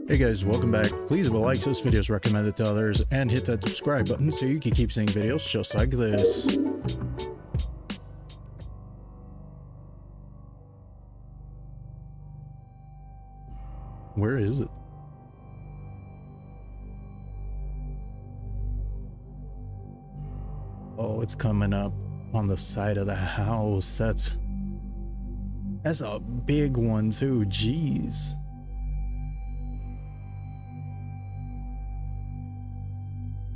Hey guys, welcome back. Please like this video, recommend it to others, and hit that subscribe button so you can keep seeing videos just like this. Where is it? Oh, it's coming up on the side of the house. That's a big one too. Jeez.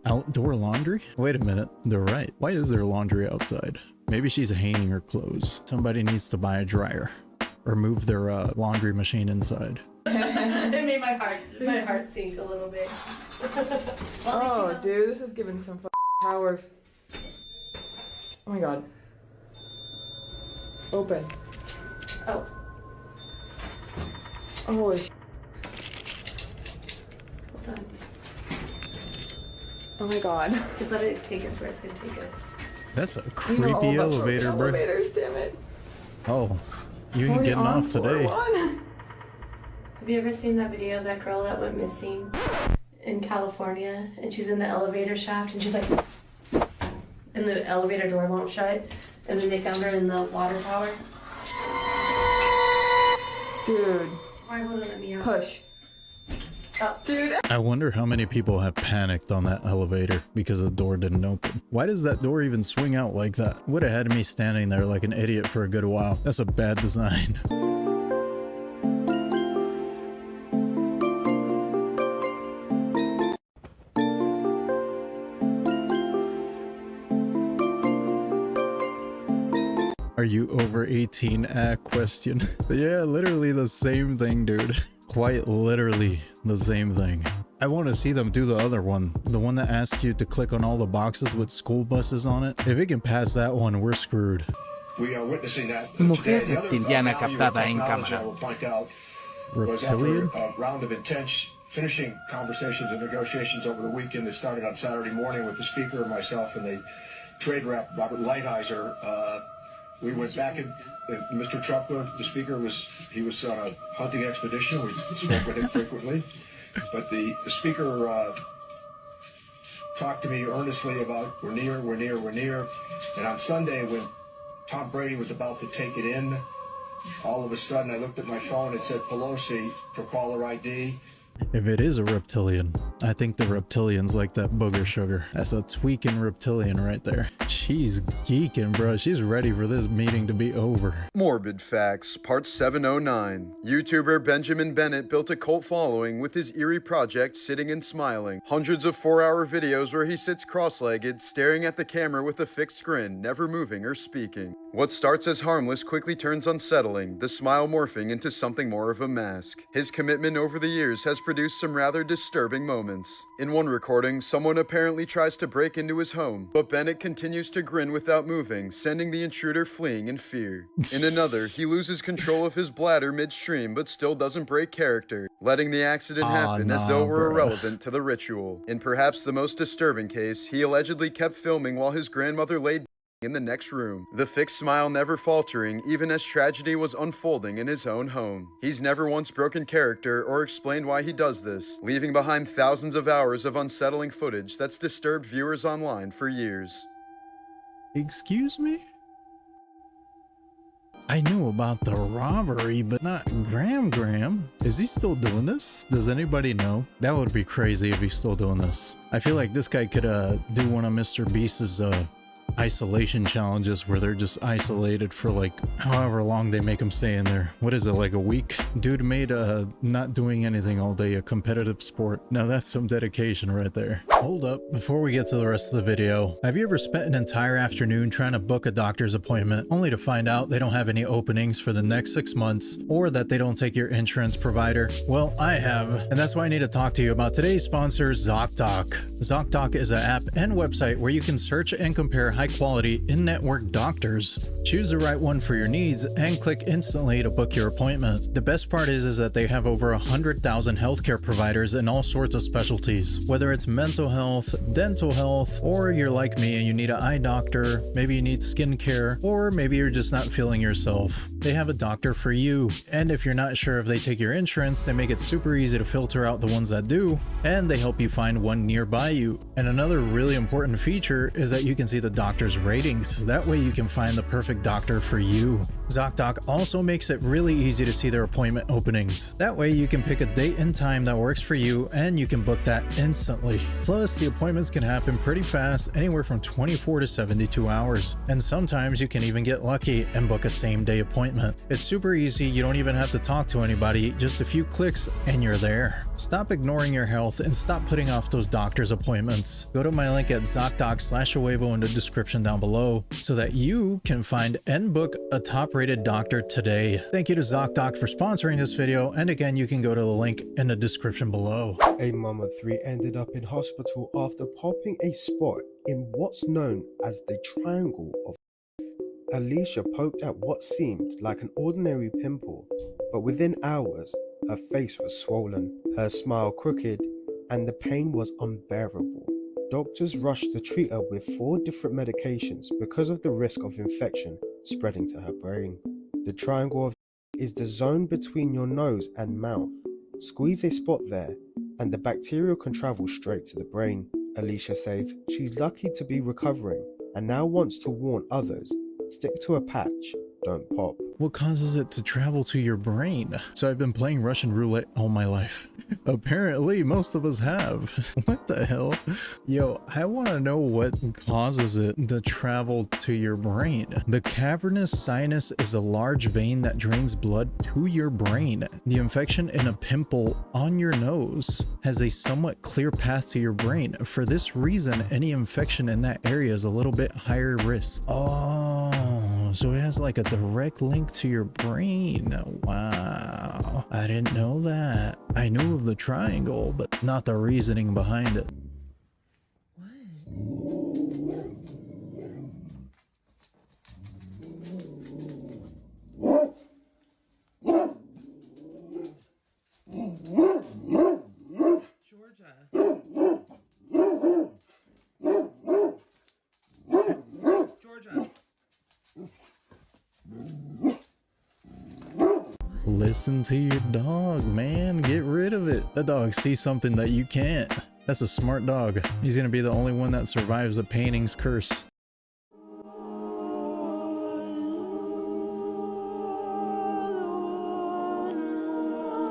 Outdoor laundry? Wait a minute, they're right. Why is there laundry outside? Maybe she's hanging her clothes. Somebody needs to buy a dryer or move their laundry machine inside. It made my heart sink a little bit. Oh, dude, this is giving some power. Oh my god. Open. Oh. Holy sh**. Hold on. Oh my god. Just let it take us where it's gonna take us. That's a creepy elevator, bro. Elevators, damn it. Oh, you ain't getting off today. Have you ever seen that video of that girl that went missing in California? And she's in the elevator shaft and she's like, and the elevator door won't shut. And then they found her in the water tower. Dude. Why won't it let me out? Push. Oh. Dude. I wonder how many people have panicked on that elevator because the door didn't open. Why does that door even swing out like that? Would have had me standing there like an idiot for a good while. That's a bad design. Are you over 18? Question. Yeah, literally the same thing, dude. Quite literally the same thing. I want to see them do the other one. The one that asks you to click on all the boxes with school buses on it. If it can pass that one, we're screwed. We are witnessing that. Mujer reptiliana captada en cámara. Reptilian? A round of intense finishing conversations and negotiations over the weekend that started on Saturday morning with the speaker and myself and the trade rep, Robert Lighthizer. We went back and Mr. Trump, the speaker, was on a hunting expedition. We spoke with him frequently. But the speaker talked to me earnestly about we're near. And on Sunday, when Tom Brady was about to take it in, all of a sudden I looked at my phone. It said Pelosi for caller ID. If it is a reptilian, I think the reptilian's like that booger sugar. That's a tweaking reptilian right there. She's geeking, bro. She's ready for this meeting to be over. Morbid Facts, Part 709. YouTuber Benjamin Bennett built a cult following with his eerie project Sitting and Smiling. Hundreds of 4-hour videos where he sits cross-legged, staring at the camera with a fixed grin, never moving or speaking. What starts as harmless quickly turns unsettling, the smile morphing into something more of a mask. His commitment over the years has produced some rather disturbing moments. In one recording, someone apparently tries to break into his home, but Bennett continues to grin without moving, sending the intruder fleeing in fear. In another, he loses control of his bladder midstream but still doesn't break character, letting the accident happen as though it were irrelevant to the ritual. In perhaps the most disturbing case, he allegedly kept filming while his grandmother laid in the next room, the fixed smile never faltering even as tragedy was unfolding in his own home. He's never once broken character or explained why he does this, leaving behind thousands of hours of unsettling footage that's disturbed viewers online for years. Excuse me? I knew about the robbery, but not Graham. Is he still doing this? Does anybody know? That would be crazy if he's still doing this. I feel like this guy could do one of Mr. Beast's isolation challenges where they're just isolated for like however long they make them stay in there. What is it, like a week? Dude made not doing anything all day a competitive sport. Now that's some dedication right there. Hold up, before we get to the rest of the video, have you ever spent an entire afternoon trying to book a doctor's appointment only to find out they don't have any openings for the next 6 months, or that they don't take your insurance provider? Well, I have, and that's why I need to talk to you about today's sponsor, ZocDoc. ZocDoc is an app and website where you can search and compare high quality in-network doctors. Choose the right one for your needs and click instantly to book your appointment. The best part is that they have over 100,000 healthcare providers in all sorts of specialties. Whether it's mental health, dental health, or you're like me and you need an eye doctor, maybe you need skincare, or maybe you're just not feeling yourself. They have a doctor for you. And if you're not sure if they take your insurance, they make it super easy to filter out the ones that do, and they help you find one nearby you. And another really important feature is that you can see the doctor's ratings. That way you can find the perfect doctor for you. ZocDoc also makes it really easy to see their appointment openings. That way you can pick a date and time that works for you and you can book that instantly. Plus, the appointments can happen pretty fast, anywhere from 24 to 72 hours. And sometimes you can even get lucky and book a same-day appointment. It's super easy, you don't even have to talk to anybody, just a few clicks and you're there. Stop ignoring your health and stop putting off those doctor's appointments. Go to my link at ZocDoc/Ahuevo in the description down below so that you can find and book a top-rated doctor today. Thank you to ZocDoc for sponsoring this video, and again, you can go to the link in the description below. A mum of 3 ended up in hospital after popping a spot in what's known as the triangle of Alicia poked at what seemed like an ordinary pimple, but within hours, her face was swollen, her smile crooked, and the pain was unbearable. Doctors rushed to treat her with 4 different medications because of the risk of infection spreading to her brain. The triangle of is the zone between your nose and mouth. Squeeze a spot there, and the bacteria can travel straight to the brain. Alicia says she's lucky to be recovering and now wants to warn others, stick to a patch, don't pop. What causes it to travel to your brain? So I've been playing Russian roulette all my life. Apparently, most of us have. What the hell? Yo, I want to know what causes it to travel to your brain. The cavernous sinus is a large vein that drains blood to your brain. The infection in a pimple on your nose has a somewhat clear path to your brain. For this reason, any infection in that area is a little bit higher risk. Oh, so it has like a direct link to your brain. Wow, I didn't know that. I knew of the triangle, but not the reasoning behind it. Listen to your dog, man. Get rid of it. That dog sees something that you can't. That's a smart dog. He's gonna be the only one that survives a painting's curse.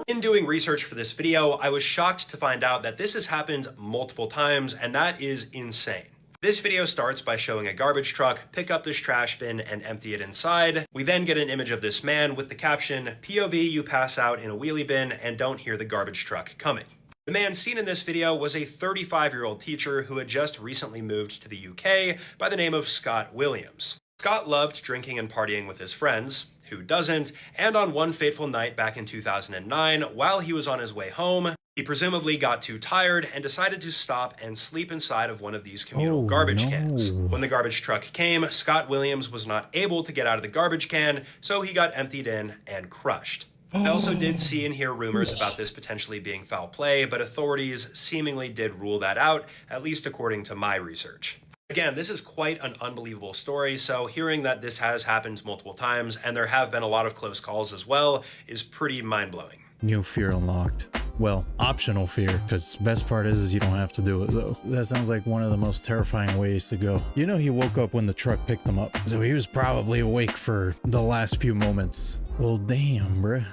In doing research for this video, I was shocked to find out that this has happened multiple times, and that is insane. This video starts by showing a garbage truck pick up this trash bin and empty it inside. We then get an image of this man with the caption, "POV, you pass out in a wheelie bin and don't hear the garbage truck coming." The man seen in this video was a 35-year-old teacher who had just recently moved to the UK by the name of Scott Williams. Scott loved drinking and partying with his friends. Who doesn't? And on one fateful night back in 2009, while he was on his way home, he presumably got too tired and decided to stop and sleep inside of one of these communal garbage cans. When the garbage truck came, Scott Williams was not able to get out of the garbage can, so he got emptied in and crushed. I also did see and hear rumors about this potentially being foul play, but authorities seemingly did rule that out, at least according to my research. Again, this is quite an unbelievable story, so hearing that this has happened multiple times, and there have been a lot of close calls as well, is pretty mind-blowing. New fear unlocked. Well, optional fear, because best part is you don't have to do it though. That sounds like one of the most terrifying ways to go. You know, he woke up when the truck picked him up, so he was probably awake for the last few moments. Well, damn, bruh.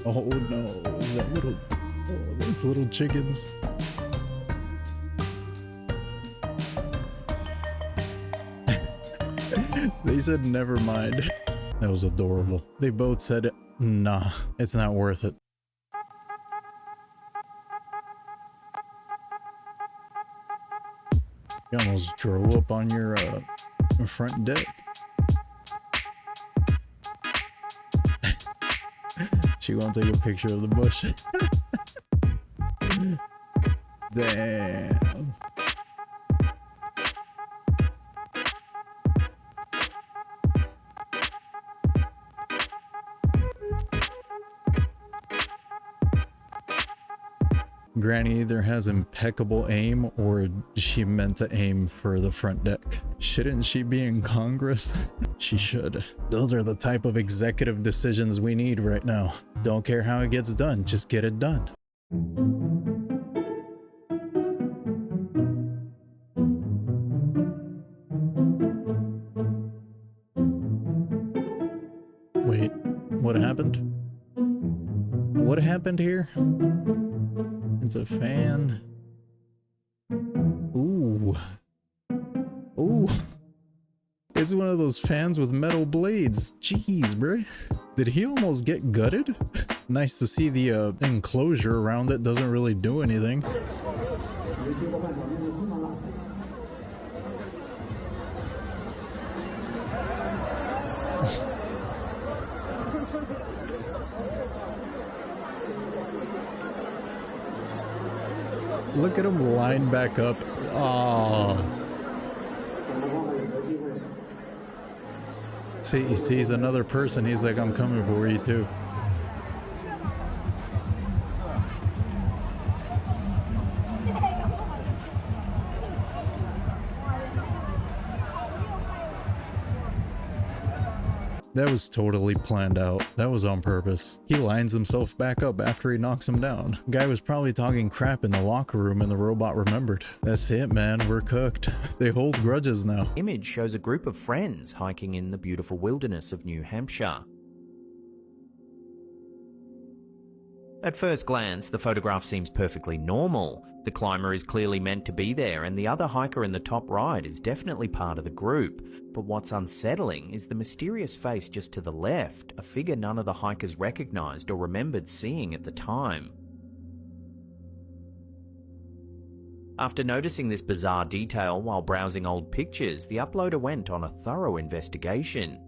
Oh no, is that little... Oh, those little chickens. They said never mind. That was adorable. They both said, nah, it's not worth it. You almost drove up on your front deck. She won't take a picture of the bush. Damn. Granny either has impeccable aim or she meant to aim for the front deck. Shouldn't she be in Congress? She should. Those are the type of executive decisions we need right now. Don't care how it gets done, just get it done. Wait, what happened? What happened here? It's a fan. Ooh. Ooh. It's one of those fans with metal blades. Jeez, bro. Did he almost get gutted? Nice to see the enclosure around it doesn't really do anything. Look at him line back up. Oh. See, he sees another person. He's like, I'm coming for you too. That was totally planned out. That was on purpose. He lines himself back up after he knocks him down. Guy was probably talking crap in the locker room and the robot remembered. That's it, man. We're cooked. They hold grudges now. Image shows a group of friends hiking in the beautiful wilderness of New Hampshire. At first glance, the photograph seems perfectly normal. The climber is clearly meant to be there, and the other hiker in the top right is definitely part of the group. But what's unsettling is the mysterious face just to the left, a figure none of the hikers recognized or remembered seeing at the time. After noticing this bizarre detail while browsing old pictures, the uploader went on a thorough investigation.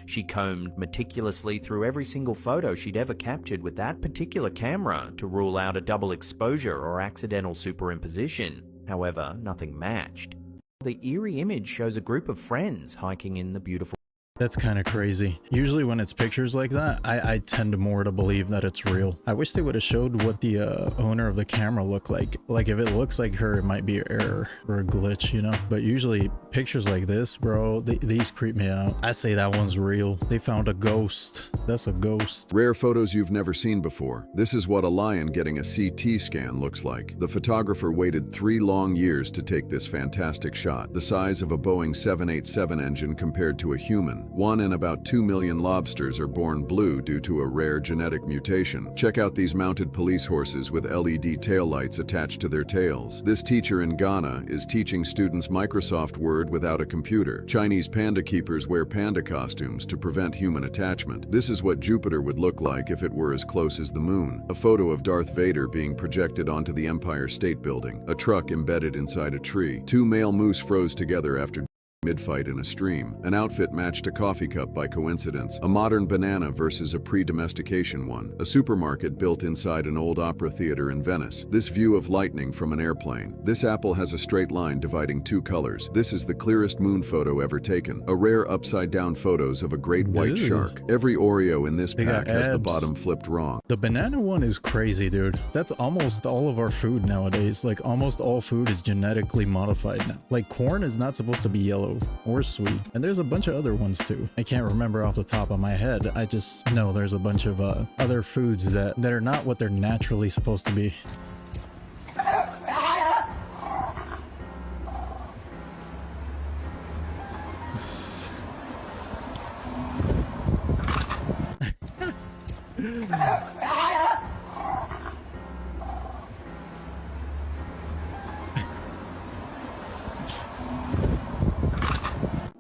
She combed meticulously through every single photo she'd ever captured with that particular camera to rule out a double exposure or accidental superimposition. However, nothing matched. The eerie image shows a group of friends hiking in the beautiful... That's kind of crazy. Usually when it's pictures like that, I tend more to believe that it's real. I wish they would have showed what the owner of the camera looked like. Like if it looks like her, it might be an error or a glitch, you know? But usually pictures like this, bro, these creep me out. I say that one's real. They found a ghost. That's a ghost. Rare photos you've never seen before. This is what a lion getting a CT scan looks like. The photographer waited 3 long years to take this fantastic shot. The size of a Boeing 787 engine compared to a human. 1 in about 2 million lobsters are born blue due to a rare genetic mutation. Check out these mounted police horses with LED taillights attached to their tails. This teacher in Ghana is teaching students Microsoft Word without a computer. Chinese panda keepers wear panda costumes to prevent human attachment. This is what Jupiter would look like if it were as close as the moon. A photo of Darth Vader being projected onto the Empire State Building. A truck embedded inside a tree. 2 male moose froze together after mid-fight in a stream. An outfit matched a coffee cup by coincidence. A modern banana versus a pre-domestication one. A supermarket built inside an old opera theater in Venice. This view of lightning from an airplane. This apple has a straight line dividing 2 colors. This is the clearest moon photo ever taken. A rare upside-down photos of a great white shark. Every Oreo in this pack has the bottom flipped wrong. The banana one is crazy, dude. That's almost all of our food nowadays. Like almost all food is genetically modified now. Like corn is not supposed to be yellow or sweet, and there's a bunch of other ones too. I can't remember off the top of my head. I just know there's a bunch of other foods that are not what they're naturally supposed to be.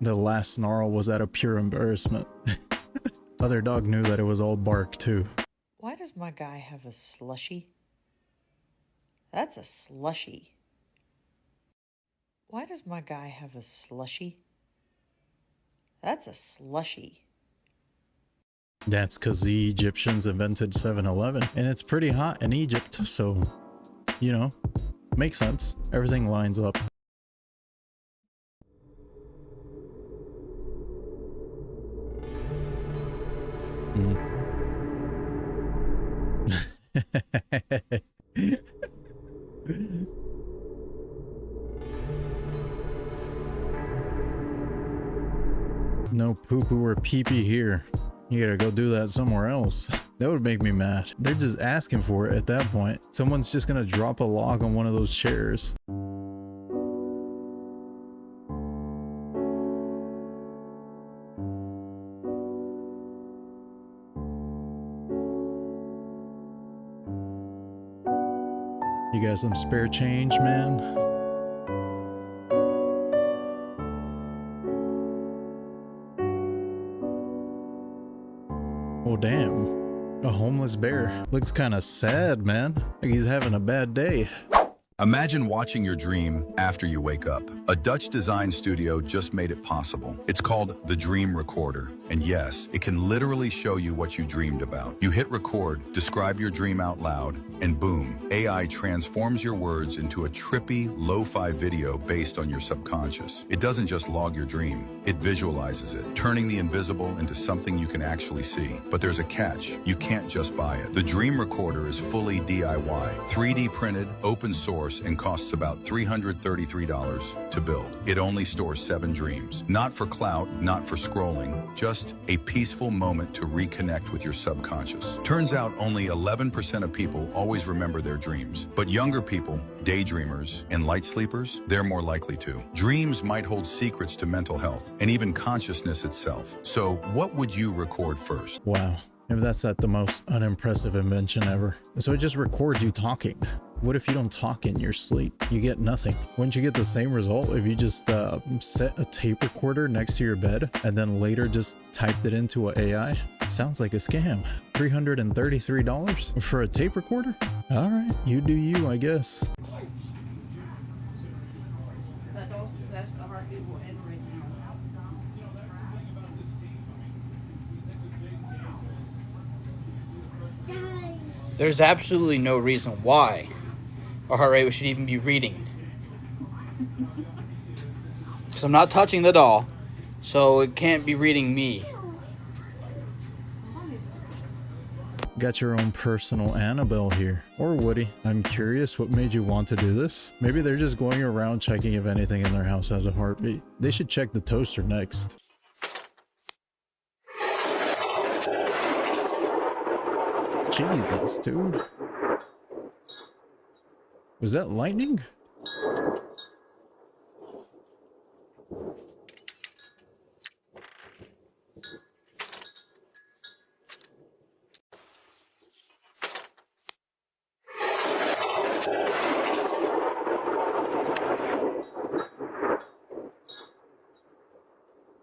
The last snarl was out of pure embarrassment. Other dog knew that it was all bark too. Why does my guy have a slushie? That's a slushie. Why does my guy have a slushie? That's a slushie. That's because the Egyptians invented 7-Eleven, and it's pretty hot in Egypt, so, you know, makes sense. Everything lines up. People were pee-pee here. You gotta go do that somewhere else. That would make me mad. They're just asking for it at that point. Someone's just gonna drop a log on one of those chairs. You got some spare change, man? Oh, damn. A homeless bear. Looks kind of sad, man. Like he's having a bad day. Imagine watching your dream after you wake up. A Dutch design studio just made it possible. It's called the Dream Recorder. And yes, it can literally show you what you dreamed about. You hit record, describe your dream out loud, and boom, AI transforms your words into a trippy, lo-fi video based on your subconscious. It doesn't just log your dream, it visualizes it, turning the invisible into something you can actually see. But there's a catch. You can't just buy it. The Dream Recorder is fully DIY, 3D printed, open source, and costs about $333 to build. It only stores 7 dreams. Not for clout, not for scrolling, just a peaceful moment to reconnect with your subconscious. Turns out only 11% of people always remember their dreams, but younger people, daydreamers, and light sleepers, they're more likely to. Dreams might hold secrets to mental health and even consciousness itself. So what would you record first? Wow. If that's not the most unimpressive invention ever. So it just records you talking. What if you don't talk in your sleep? You get nothing. Wouldn't you get the same result if you just set a tape recorder next to your bed and then later just typed it into an AI? Sounds like a scam. $333 for a tape recorder? All right, you do you, I guess. That doll possessed, the heartbeat will end right now. There's absolutely no reason why our heart rate should even be reading. Because I'm not touching the doll, so it can't be reading me. Got your own personal Annabelle here. Or Woody. I'm curious what made you want to do this. Maybe they're just going around checking if anything in their house has a heartbeat. They should check the toaster next. Jesus, dude. Was that lightning?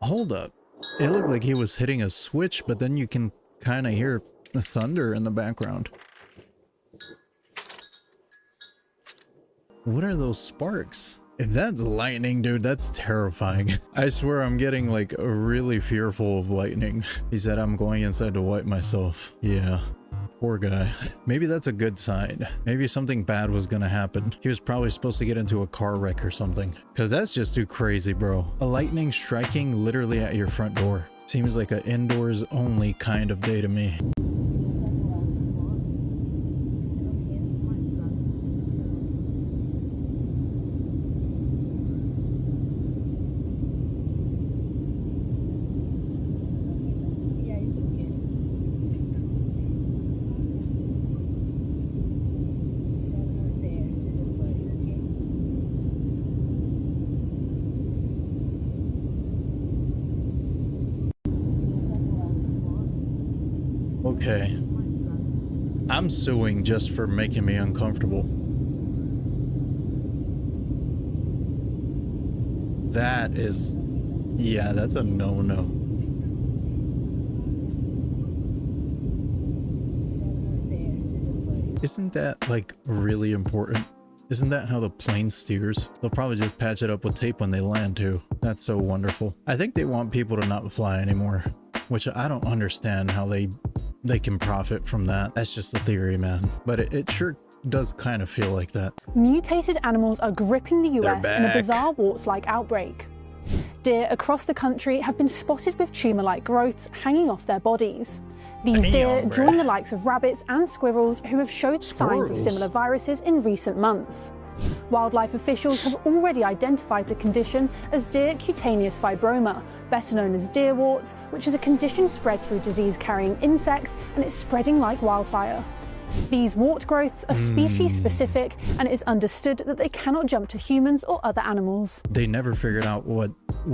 Hold up. It looked like he was hitting a switch, but then you can kind of hear the thunder in the background. What are those sparks? If that's lightning, dude, that's terrifying. I swear I'm getting like really fearful of lightning. He said I'm going inside to wipe myself. Yeah. Poor guy. Maybe that's a good sign. Maybe something bad was gonna happen. He was probably supposed to get into a car wreck or something. Cause that's just too crazy, bro. A lightning striking literally at your front door. Seems like an indoors only kind of day to me. Okay. I'm suing just for making me uncomfortable. That is... yeah, that's a no-no. Isn't that, like, really important? Isn't that how the plane steers? They'll probably just patch it up with tape when they land, too. That's so wonderful. I think they want people to not fly anymore, which I don't understand how they can profit from that. That's just a theory, man. But it sure does kind of feel like that. Mutated animals are gripping the US in a bizarre warts-like outbreak. Deer across the country have been spotted with tumor-like growths hanging off their bodies. These deer join the likes of rabbits and squirrels who have showed signs of similar viruses in recent months. Wildlife officials have already identified the condition as deer cutaneous fibroma, better known as deer warts, which is a condition spread through disease-carrying insects, and it's spreading like wildfire. These wart growths are species-specific, and it is understood that they cannot jump to humans or other animals. They never figured out what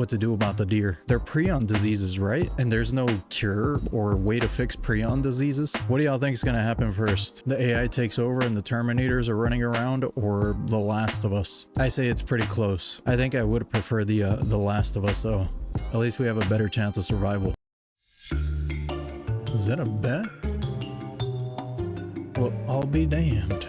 to do about the deer. They're prion diseases, right? And there's no cure or way to fix prion diseases. What do y'all think is going to happen first? The AI takes over and the Terminators are running around, or The Last of Us? I say it's pretty close. I think I would prefer the Last of Us, though. At least we have a better chance of survival. Is that a bet? Well, I'll be damned.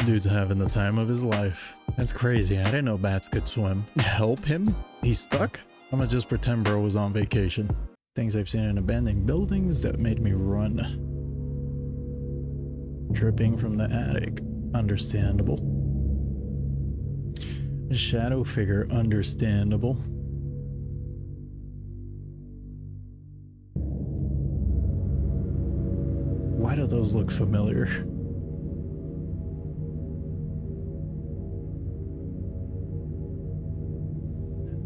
Dude's having the time of his life. That's crazy. I didn't know bats could swim. Help him? He's stuck? I'm gonna just pretend bro was on vacation. Things I've seen in abandoned buildings that made me run. Dripping from the attic. Understandable. A shadow figure. Understandable. Why do those look familiar?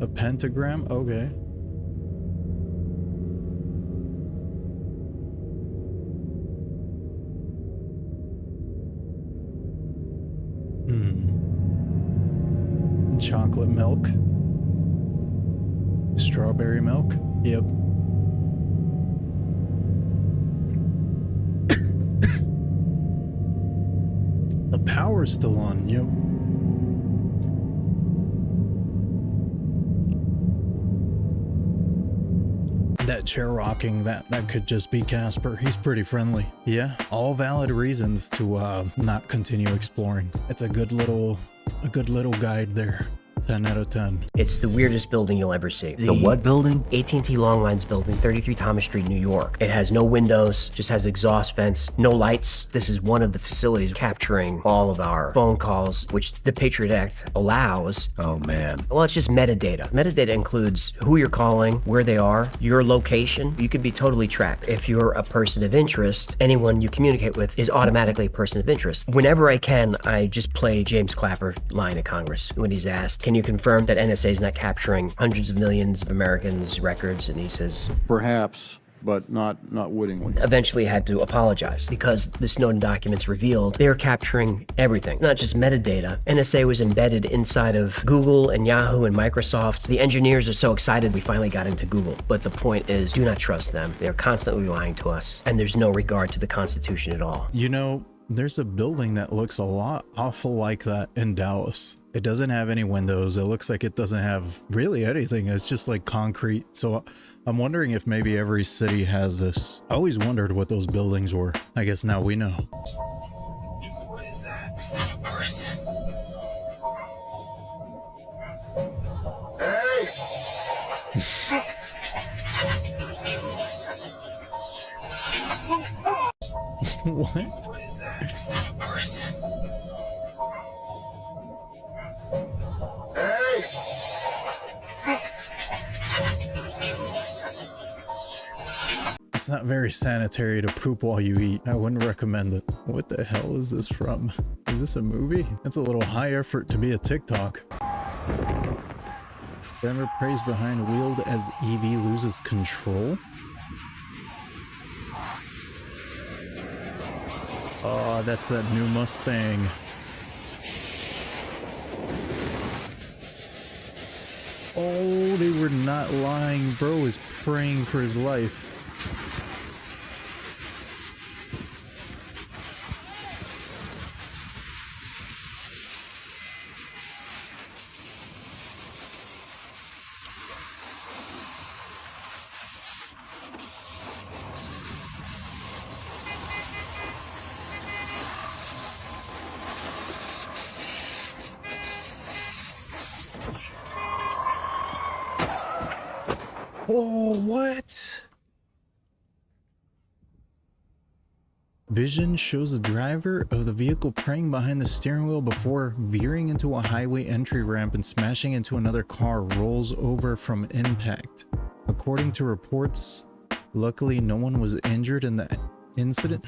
A pentagram? Okay. Chocolate milk. Strawberry milk? Yep. The power's still on, yep. That chair rocking, that could just be Casper. He's pretty friendly. Yeah, all valid reasons to not continue exploring. It's a good little guide there. 10 out of 10. It's the weirdest building you'll ever see. The what building? AT&T Longlines building, 33 Thomas Street, New York. It has no windows, just has exhaust vents, no lights. This is one of the facilities capturing all of our phone calls, which the Patriot Act allows. Oh man. Well, it's just metadata. Metadata includes who you're calling, where they are, your location. You could be totally tracked. If you're a person of interest, anyone you communicate with is automatically a person of interest. Whenever I can, I just play James Clapper line at Congress when he's asked, can you confirm that NSA is not capturing hundreds of millions of Americans' records? And he says, perhaps, but not wittingly. Eventually had to apologize because the Snowden documents revealed they're capturing everything, not just metadata. NSA was embedded inside of Google and Yahoo and Microsoft. The engineers are so excited we finally got into Google. But the point is, do not trust them. They're constantly lying to us, and there's no regard to the Constitution at all. You know, there's a building that looks a lot awful like that in Dallas. It doesn't have any windows. It looks like it doesn't have really anything. It's just like concrete. So I'm wondering if maybe every city has this. I always wondered what those buildings were. I guess now we know. What is that? It's not a person. Hey! What? What is that? It's not a person. Hey! It's not very sanitary to poop while you eat. I wouldn't recommend it. What the hell is this from? Is this a movie? It's a little high effort to be a TikTok. Driver prays behind wheel as EV loses control. Oh, that's that new Mustang. Oh, they were not lying. Bro is praying for his life. Oh, what? Vision shows the driver of the vehicle praying behind the steering wheel before veering into a highway entry ramp and smashing into another car, rolls over from impact. According to reports, Luckily, no one was injured in the incident.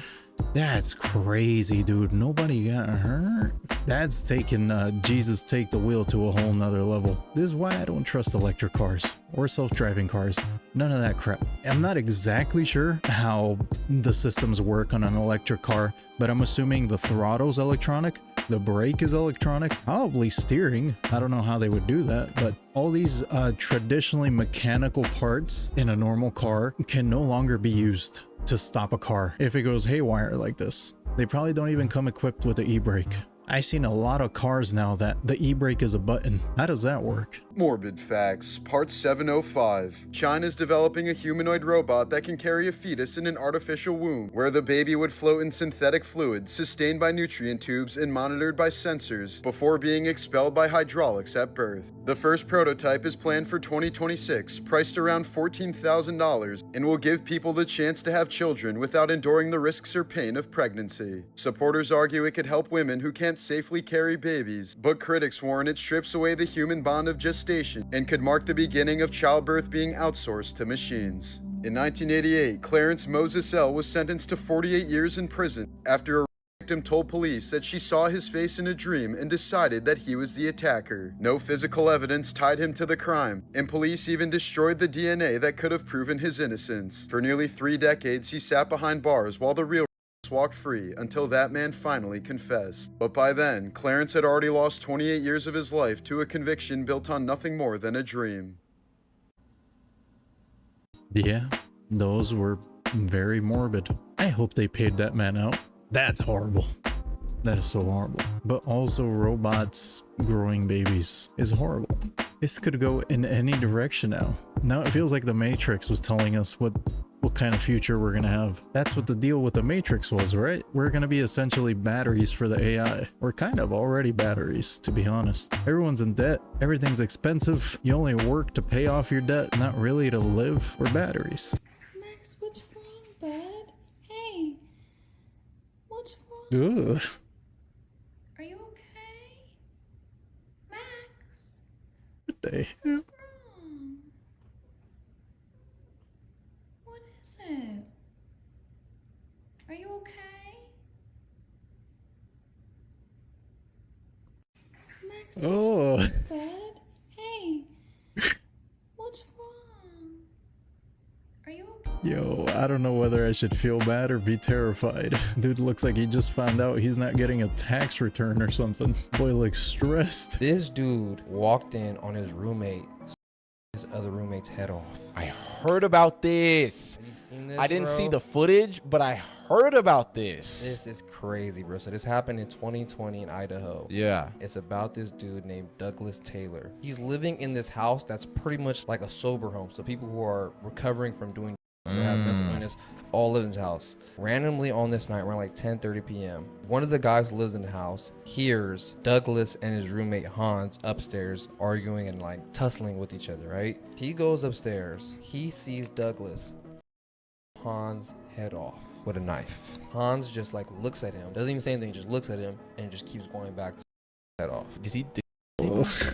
That's crazy, dude. Nobody got hurt. That's taking Jesus Take the Wheel to a whole nother level. This is why I don't trust electric cars or self-driving cars. None of that crap. I'm not exactly sure how the systems work on an electric car, but I'm assuming the throttle's electronic, the brake is electronic, probably steering. I don't know how they would do that, but all these traditionally mechanical parts in a normal car can no longer be used to stop a car if it goes haywire like this. They probably don't even come equipped with the e-brake. I've seen a lot of cars now that the e-brake is a button. How does that work? Morbid Facts, Part 705. China's developing a humanoid robot that can carry a fetus in an artificial womb, where the baby would float in synthetic fluids sustained by nutrient tubes and monitored by sensors before being expelled by hydraulics at birth. The first prototype is planned for 2026, priced around $14,000, and will give people the chance to have children without enduring the risks or pain of pregnancy. Supporters argue it could help women who can't safely carry babies, but critics warn it strips away the human bond of gestation and could mark the beginning of childbirth being outsourced to machines. In 1988, Clarence Moses L. was sentenced to 48 years in prison after a victim told police that she saw his face in a dream and decided that he was the attacker. No physical evidence tied him to the crime, and police even destroyed the DNA that could have proven his innocence. For nearly 3 decades, he sat behind bars while the real walked free until that man finally confessed. But by then, Clarence had already lost 28 years of his life to a conviction built on nothing more than a dream. Yeah, those were very morbid. I hope they paid that man out. That's horrible. That is so horrible. But also robots growing babies is horrible. This could go in any direction now. Now it feels like the Matrix was telling us what kind of future we're gonna have. That's what the deal with the Matrix was, right? We're gonna be essentially batteries for the AI. We're kind of already batteries, to be honest. Everyone's in debt. Everything's expensive. You only work to pay off your debt, not really to live. We're batteries. Max, what's wrong, bud? Hey, what's wrong? Ugh. Are you okay? Max? What the hell? What's wrong? What is it? Are you okay? Max, what's Oh. wrong, bud? Hey, what's wrong? Are you okay? Yo, I don't know whether I should feel bad or be terrified. Dude looks like he just found out he's not getting a tax return or something. Boy looks stressed. This dude walked in on his roommate, his other roommate's head off. I heard about this. Have you seen this, I didn't bro? see the footage, but I heard about this. This is crazy, bro. So this happened in 2020 in Idaho. Yeah. It's about this dude named Douglas Taylor. He's living in this house that's pretty much like a sober home. So people who are recovering from doing have mental illness all live in his house. Randomly on this night, around like 10:30 p.m., one of the guys who lives in the house hears Douglas and his roommate Hans upstairs arguing and like tussling with each other, right? He goes upstairs. He sees Douglas Hans' head off with a knife. Hans just like looks at him, doesn't even say anything, just looks at him and just keeps going back to head off. Did he?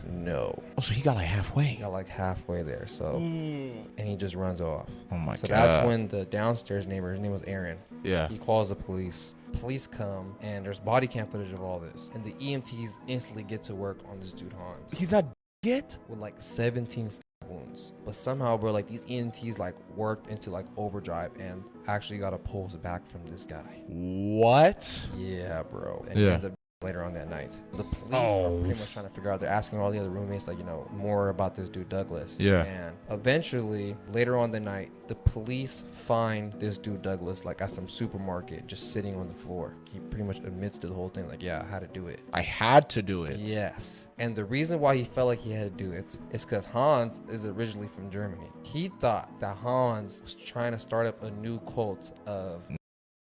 No. Oh, so he got like halfway. He got like halfway there, so and he just runs off. Oh my So god. that's when the downstairs neighbor, his name was Aaron. Yeah. He calls the police. Police come and there's body cam footage of all this. And the EMTs instantly get to work on this dude Hans. He's not yet? With like 17 stab wounds. But somehow, bro, like these EMTs like worked into like overdrive and actually got a pulse back from this guy. What? Yeah, bro. And he ends up later on that night. The police are pretty much trying to figure out, they're asking all the other roommates, like, you know, more about this dude Douglas. Yeah. And eventually, later on the night, the police find this dude Douglas, like, at some supermarket, just sitting on the floor. He pretty much admits to the whole thing, like, yeah, I had to do it. I had to do it. Yes. And the reason why he felt like he had to do it is because Hans is originally from Germany. He thought that Hans was trying to start up a new cult of...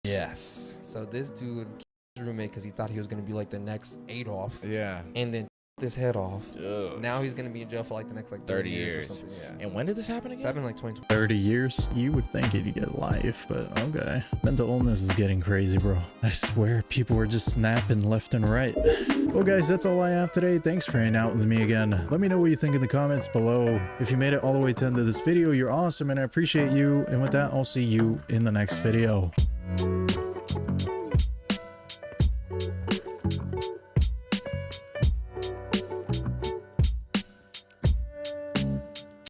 Yes. So this dude... roommate because he thought he was going to be like the next Adolf. Yeah. And then his head off. Dude. Now he's gonna be in jail for like the next like 30 years or something. Yeah. And when did this happen again? That happened in like 2020. 30 years? You would think he'd get life, but okay. Mental illness is getting crazy, bro. I swear, people were just snapping left and right. Well, guys, that's all I have today. Thanks for hanging out with me again. Let me know what you think in the comments below. If you made it all the way to the end of this video, you're awesome, and I appreciate you. And with that, I'll see you in the next video.